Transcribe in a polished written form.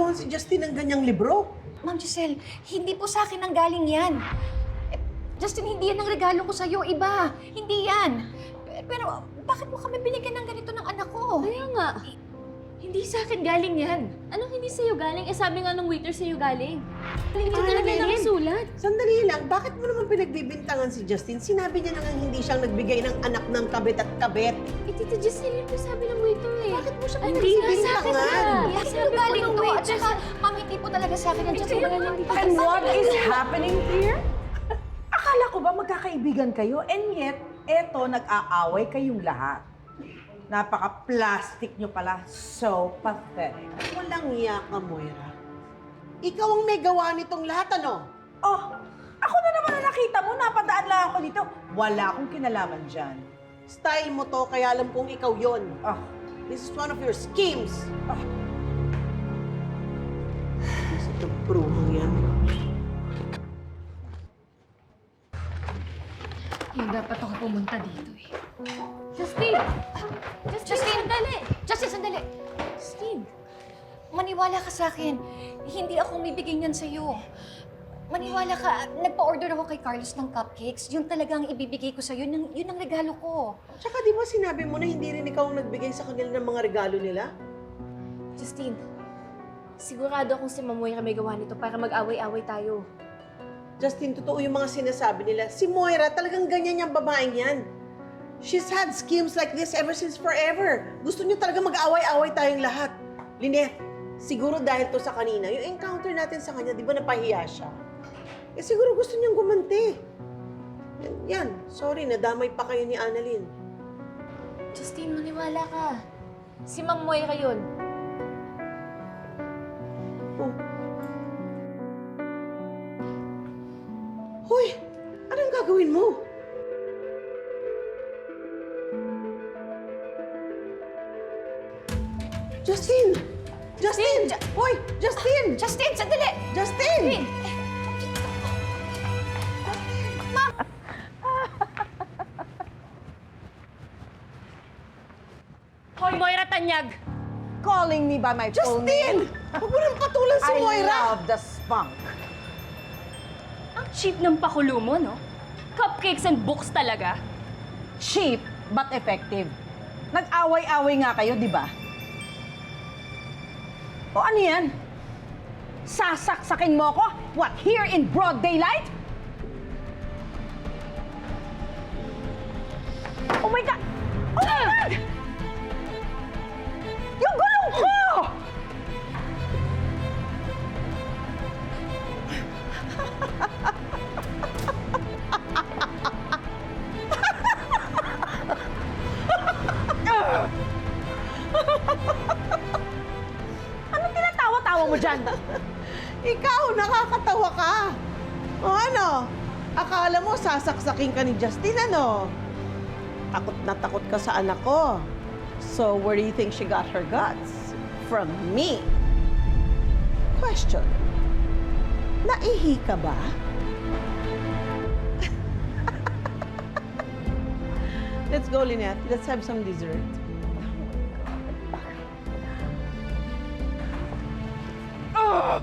bitawan si Justin ng ganyang libro? Ma'am Giselle, hindi po sa akin ang galing yan. Justin, hindi yan ang regalo ko sa'yo. Iba. Hindi yan. Pero bakit mo kami binigyan ng ganito ng anak ko? Kaya nga. Hindi sa akin galing yan. Anong hindi sa'yo galing? Eh sabi nga ng waiter sa'yo galing. Hindi talaga nakasulat. Sandali lang, bakit mo naman pinagbibintangan si Justin? Sinabi niya na nga hindi siyang nagbigay ng anak ng kabit at kabit. Eh, Tita Giselle, yun po sabi ng waiter eh. Bakit mo siya Hindi nga sa akin pinagbibintangan? na. Yes, Sabi po galing ng to. At waiter saka, ma'am, hindi po talaga sa akin. Nandiyan sa mga And what is happening here? Akala ko ba magkakaibigan kayo? And yet, eto, nag-aaway kayong lahat. Napaka-plastic nyo pala. So pathetic. Walang iya ka, Moira. Ikaw ang may gawa nitong lahat, ano? Oh, ako na naman na nakita mo. Napadaan lang ako dito. Wala akong kinalaman dyan. Style mo to, kaya alam kong ikaw yon. Ah, This is one of your schemes. ah. Isa itong bruhang yan. Yung dapat ako pumunta dito eh. Justin! Justin, sandali! Justin, sandali! Justin! Maniwala ka sa akin. Hindi ako bibigay niyan sa'yo. Maniwala ka. Nagpa-order ako kay Carlos ng cupcakes. Yun talagang ibibigay ko sa'yo. Yun ang regalo ko. Tsaka di ba sinabi mo na hindi rin ikaw ang nagbigay sa kanila ng mga regalo nila? Justine, sigurado akong si Mamoy may gawa nito para mag-away-away tayo. Justin, totoo yung mga sinasabi nila. Si Moira, talagang ganyan yung babaeng yan. She's had schemes like this ever since forever. Gusto niyo talaga mag-away-away tayong lahat. Lynette, siguro dahil to sa kanina, yung encounter natin sa kanya, di ba napahiya siya? Eh siguro gusto niyang gumanti. Yan, sorry, nadamay pa kayo ni Annalyn. Justine, maniwala ka. Si Mamoy yun. Oh. Hoy, anong gagawin mo? Justin! Justin! Hoy! Justin! Justin, sandali! Justin! Hoy, Moira Tanyag! Calling me by my full Justin! name. Huwag mo nang patulan si I Moira! love the spunk. Ang cheap ng pakulo mo, no? Cupcakes and books talaga. Cheap but effective. Nag-away-away nga kayo, di ba? O ano yan? Sasaksakin mo ko? What, here in broad daylight? Oh my God! Oh my God! Yung gulong ko! Anong tinatawa-tawa mo dyan? Ikaw, nakakatawa ka! O ano? Akala mo sasaksakin ka ni Justin, ano? Takot na takot ka sa anak ko. So, where do you think she got her guts? From me. Question. Naihi ka ba? Let's go, Lynette. Let's have some dessert. Ugh!